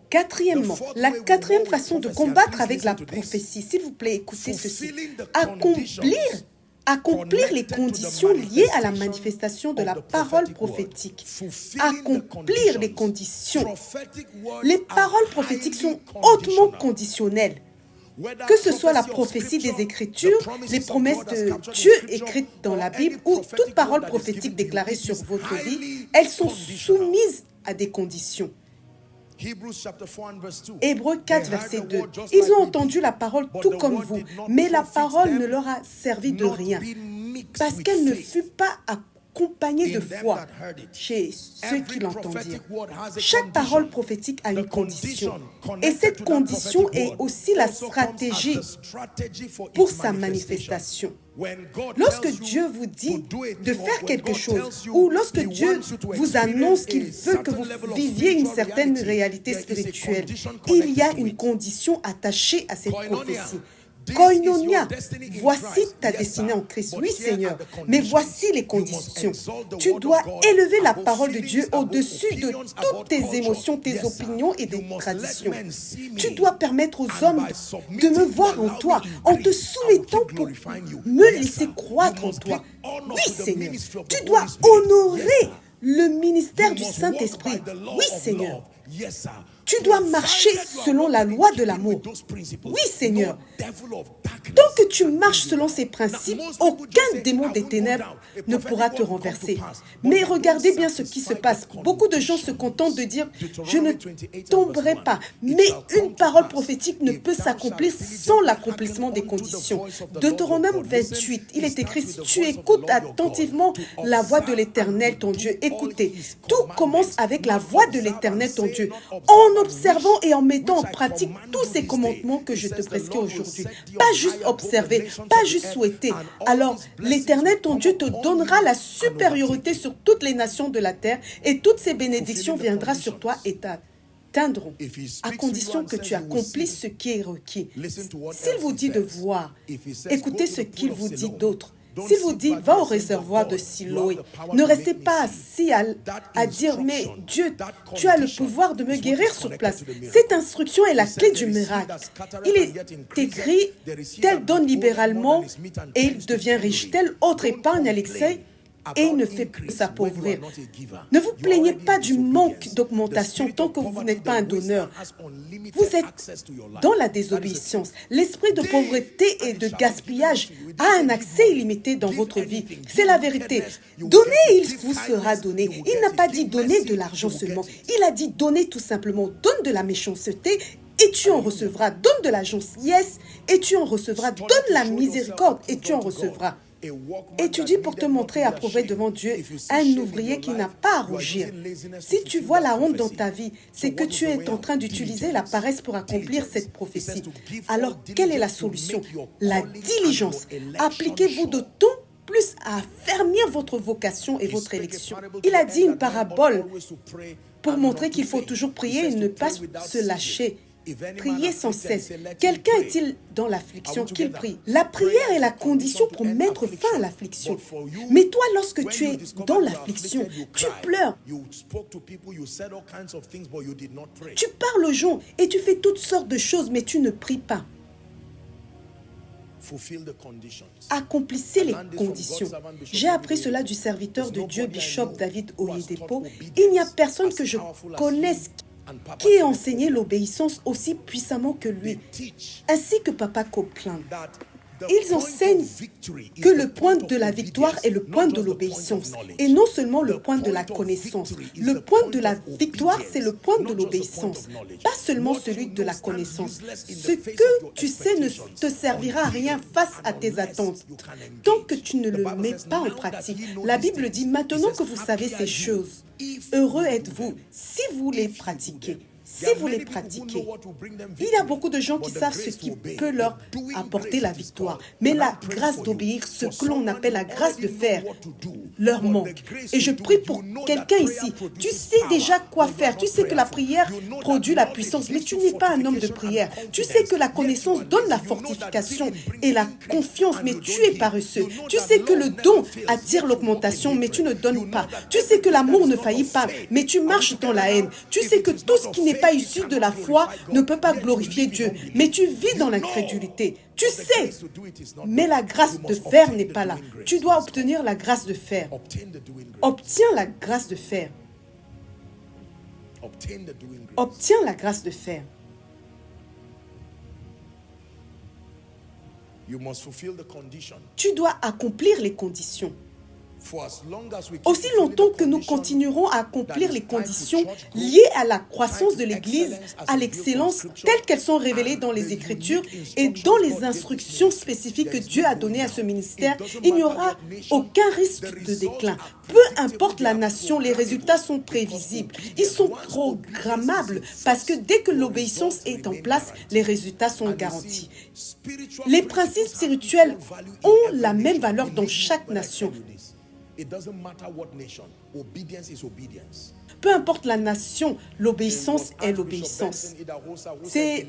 Quatrièmement, la quatrième façon de combattre avec la prophétie, s'il vous plaît, écoutez ceci, accomplir les conditions liées à la manifestation de la parole prophétique. Accomplir les conditions. Les paroles prophétiques sont hautement conditionnelles. Que ce soit la prophétie des Écritures, les promesses de Dieu écrites dans la Bible ou toute parole prophétique déclarée sur votre vie, elles sont soumises à des conditions. Hébreux 4, verset 2. Ils ont entendu la parole tout comme vous, mais la parole ne leur a servi de rien, parce qu'elle ne fut pas accompagnée de foi chez ceux qui l'entendirent. Chaque parole prophétique a une condition, et cette condition est aussi la stratégie pour sa manifestation. Lorsque Dieu vous dit de faire quelque chose, ou lorsque Dieu vous annonce qu'il veut que vous viviez une certaine réalité spirituelle, il y a une condition attachée à cette prophétie. Koinonia, voici ta destinée en Christ. Oui, Seigneur, mais voici les conditions. Tu dois élever la parole de Dieu au-dessus de toutes tes émotions, tes opinions et tes traditions. Tu dois permettre aux hommes de me voir en toi, en te soumettant pour me laisser croître en toi. Oui, Seigneur, tu dois honorer le ministère du Saint-Esprit. Oui, Seigneur. Tu dois marcher selon la loi de l'amour. Oui, Seigneur. Tant que tu marches selon ces principes, aucun démon des ténèbres ne pourra te renverser. Mais regardez bien ce qui se passe. Beaucoup de gens se contentent de dire « je ne tomberai pas ». Mais une parole prophétique ne peut s'accomplir sans l'accomplissement des conditions. Deutéronome 28, il est écrit « tu écoutes attentivement la voix de l'Éternel, ton Dieu ». Écoutez, tout commence avec la voix de l'Éternel, ton Dieu. En observant et en mettant en pratique tous ces commandements que je te prescris aujourd'hui. Pas juste observer, pas juste souhaiter. Alors, l'Éternel, ton Dieu, te donnera la supériorité sur toutes les nations de la terre et toutes ces bénédictions viendront sur toi et t'atteindront, à condition que tu accomplisses ce qui est requis. S'il vous dit de voir, écoutez ce qu'il vous dit d'autre. S'il vous dit, va au réservoir de Siloé, ne restez pas assis à dire, mais Dieu, tu as le pouvoir de me guérir sur place. Cette instruction est la clé du miracle. Il est écrit, tel donne libéralement et il devient riche, tel autre épargne à l'excès et il ne fait plus s'appauvrir. Ne vous plaignez pas du manque d'augmentation tant que vous n'êtes pas un donneur. Vous êtes dans la désobéissance. L'esprit de pauvreté et de gaspillage a un accès illimité dans votre vie. C'est la vérité. Donnez, il vous sera donné. Il n'a pas dit donner de l'argent seulement. Il a dit donner tout simplement. Donne de la méchanceté et tu en recevras. Donne de la gentillesse et tu en recevras. Donne la miséricorde et tu en recevras. Étudie pour te montrer approuvé devant Dieu un ouvrier qui n'a pas à rougir. Si tu vois la honte dans ta vie, c'est que tu es en train d'utiliser la paresse pour accomplir cette prophétie. Alors, quelle est la solution? La diligence. Appliquez-vous d'autant plus à affermir votre vocation et votre élection. Il a dit une parabole pour montrer qu'il faut toujours prier et ne pas se lâcher. Priez sans cesse. Quelqu'un est-il dans l'affliction qu'il prie? La prière est la condition pour mettre fin à l'affliction. Mais toi, lorsque tu es dans l'affliction, tu pleures. Tu parles aux gens et tu fais toutes sortes de choses, mais tu ne pries pas. Accomplissez les conditions. J'ai appris cela du serviteur de Dieu, Bishop David Oyedepo. Il n'y a personne que je connaisse qui ait enseigné l'obéissance aussi puissamment que lui, ainsi que Papa Copeland. Ils enseignent que le point de la victoire est le point de l'obéissance et non seulement le point de la connaissance. Le point de la victoire, c'est le point de l'obéissance, pas seulement celui de la connaissance. Ce que tu sais ne te servira à rien face à tes attentes tant que tu ne le mets pas en pratique. La Bible dit, maintenant que vous savez ces choses, heureux êtes-vous si vous les pratiquez. Si vous les pratiquez, il y a beaucoup de gens qui savent ce qui peut leur apporter la victoire. Mais la grâce d'obéir, ce que l'on appelle la grâce de faire, leur manque. Et je prie pour quelqu'un ici. Tu sais déjà quoi faire. Tu sais que la prière produit la puissance, mais tu n'es pas un homme de prière. Tu sais que la connaissance donne la fortification et la confiance, mais tu es paresseux. Tu sais que le don attire l'augmentation, mais tu ne donnes pas. Tu sais que l'amour ne faillit pas, mais tu marches dans la haine. Tu sais que tout ce qui n'est n'est pas issu de la foi ne peut pas glorifier Dieu. Mais tu vis dans l'incrédulité. Tu sais, mais la grâce de faire n'est pas là. Tu dois obtenir la grâce de faire. Obtiens la grâce de faire. Obtiens la grâce de faire. Tu dois accomplir les conditions. Aussi longtemps que nous continuerons à accomplir les conditions liées à la croissance de l'Église, à l'excellence telles qu'elles sont révélées dans les Écritures et dans les instructions spécifiques que Dieu a données à ce ministère, il n'y aura aucun risque de déclin. Peu importe la nation, les résultats sont prévisibles. Ils sont programmables parce que dès que l'obéissance est en place, les résultats sont garantis. Les principes spirituels ont la même valeur dans chaque nation. Peu importe la nation, l'obéissance est l'obéissance. C'est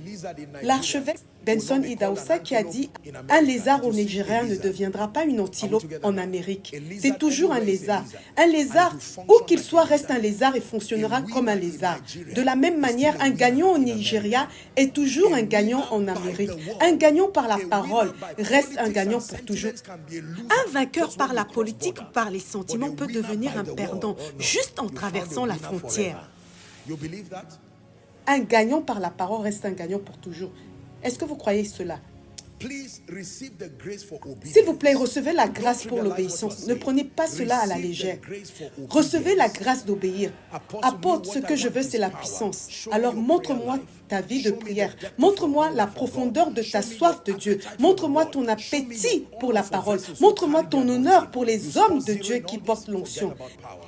l'archevêque Benson Idahosa qui a dit « Un lézard au Nigeria ne deviendra pas une antilope en Amérique. C'est toujours un lézard. Un lézard, où qu'il soit, reste un lézard et fonctionnera comme un lézard. De la même manière, un gagnant au Nigeria est toujours un gagnant en Amérique. Un gagnant par la parole reste un gagnant pour toujours. Un vainqueur par la politique ou par les sentiments peut devenir un perdant juste en traversant la frontière. Un gagnant par la parole reste un gagnant pour toujours. Est-ce que vous croyez cela? S'il vous plaît, recevez la grâce pour l'obéissance. Ne prenez pas cela à la légère. Recevez la grâce d'obéir. Apôtre, ce que je veux, c'est la puissance. Alors montre-moi ta vie de prière. Montre-moi la profondeur de ta soif de Dieu. Montre-moi ton appétit pour la parole. Montre-moi ton honneur pour les hommes de Dieu qui portent l'onction.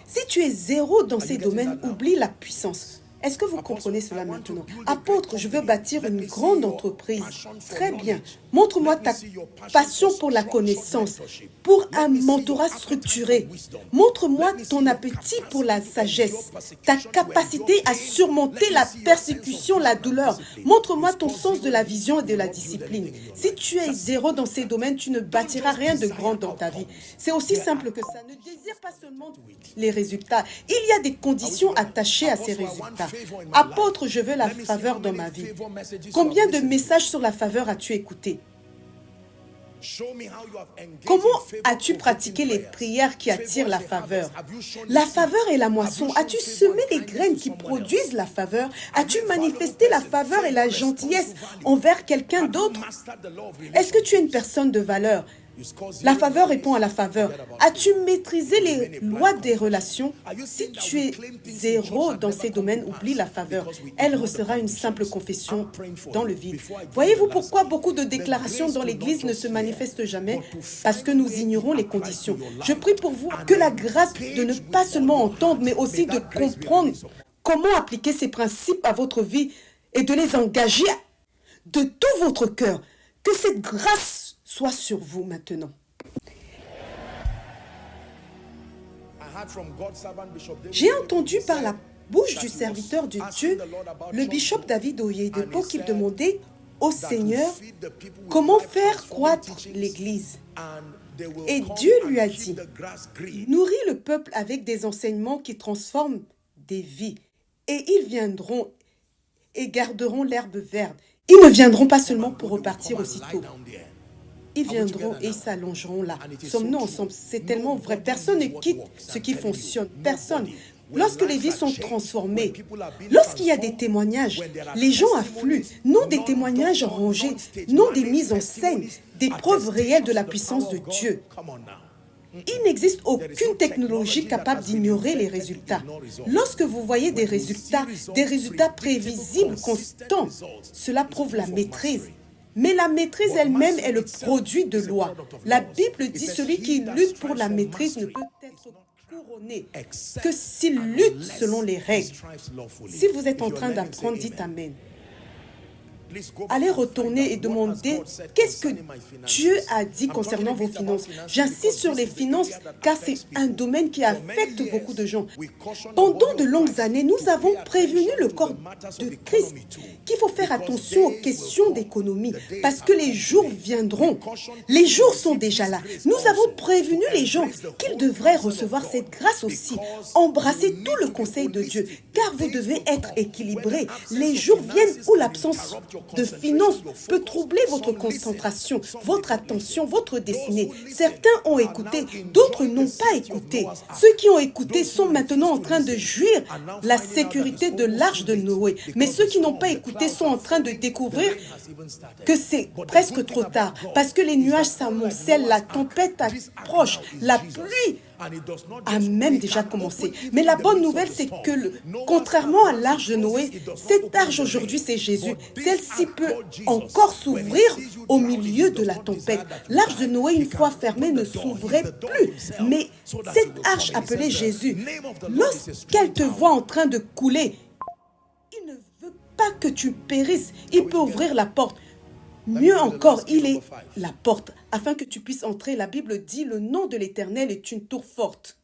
Si tu es zéro dans ces domaines, oublie la puissance. Est-ce que vous comprenez cela maintenant? Apôtre, je veux bâtir une grande entreprise. Très bien. Montre-moi ta passion pour la connaissance, pour un mentorat structuré. Montre-moi ton appétit pour la sagesse, ta capacité à surmonter la persécution, la douleur. Montre-moi ton sens de la vision et de la discipline. Si tu es zéro dans ces domaines, tu ne bâtiras rien de grand dans ta vie. C'est aussi simple que ça. Ne désire pas seulement les résultats. Il y a des conditions attachées à ces résultats. Apôtre, je veux la faveur dans ma vie. Combien de messages sur la faveur as-tu écouté? Comment as-tu pratiqué les prières qui attirent la faveur? La faveur est la moisson. As-tu semé les graines qui produisent la faveur? As-tu manifesté la faveur et la gentillesse envers quelqu'un d'autre? Est-ce que tu es une personne de valeur? La faveur répond à la faveur. As-tu maîtrisé les lois des relations? Si tu es zéro dans ces domaines, oublie la faveur. Elle restera une simple confession dans le vide. Voyez-vous pourquoi beaucoup de déclarations dans l'Église ne se manifestent jamais? Parce que nous ignorons les conditions. Je prie pour vous que la grâce de ne pas seulement entendre, mais aussi de comprendre comment appliquer ces principes à votre vie et de les engager de tout votre cœur. Que cette grâce soit sur vous maintenant. J'ai entendu par la bouche du serviteur de Dieu, le bishop David Oyedepo, qu'il demandait au Seigneur comment faire croître l'Église. Et Dieu lui a dit, nourris le peuple avec des enseignements qui transforment des vies, et ils viendront et garderont l'herbe verte. Ils ne viendront pas seulement pour repartir aussitôt. Ils viendront et ils s'allongeront là. Sommes-nous ensemble? C'est tellement vrai. Personne ne quitte ce qui fonctionne. Personne. Lorsque les vies sont transformées, lorsqu'il y a des témoignages, les gens affluent. Non des témoignages rangés, non des mises en scène, des preuves réelles de la puissance de Dieu. Il n'existe aucune technologie capable d'ignorer les résultats. Lorsque vous voyez des résultats prévisibles, constants, cela prouve la maîtrise. Mais la maîtrise elle-même est le produit de loi. La Bible dit celui qui lutte pour la maîtrise ne peut être couronné que s'il lutte selon les règles. Si vous êtes en train d'apprendre, dites Amen. Allez retourner et demander qu'est-ce que Dieu a dit concernant vos finances. J'insiste sur les finances car c'est un domaine qui affecte beaucoup de gens. Pendant de longues années, nous avons prévenu le corps de Christ qu'il faut faire attention aux questions d'économie parce que les jours viendront. Les jours sont déjà là. Nous avons prévenu les gens qu'ils devraient recevoir cette grâce aussi. Embrassez tout le conseil de Dieu car vous devez être équilibré. Les jours viennent où l'absence de finances peut troubler votre concentration, votre attention, votre destinée. Certains ont écouté, d'autres n'ont pas écouté. Ceux qui ont écouté sont maintenant en train de jouir la sécurité de l'arche de Noé. Mais ceux qui n'ont pas écouté sont en train de découvrir que c'est presque trop tard parce que les nuages s'amoncellent, la tempête approche, la pluie a même déjà commencé. Mais la bonne nouvelle, c'est que contrairement à l'arche de Noé, cette arche aujourd'hui, c'est Jésus. Celle-ci peut encore s'ouvrir au milieu de la tempête. L'arche de Noé, une fois fermée, ne s'ouvrait plus. Mais cette arche appelée Jésus, lorsqu'elle te voit en train de couler, il ne veut pas que tu périsses. Il peut ouvrir la porte. Mieux encore, il est la porte afin que tu puisses entrer. La Bible dit, le nom de l'Éternel est une tour forte.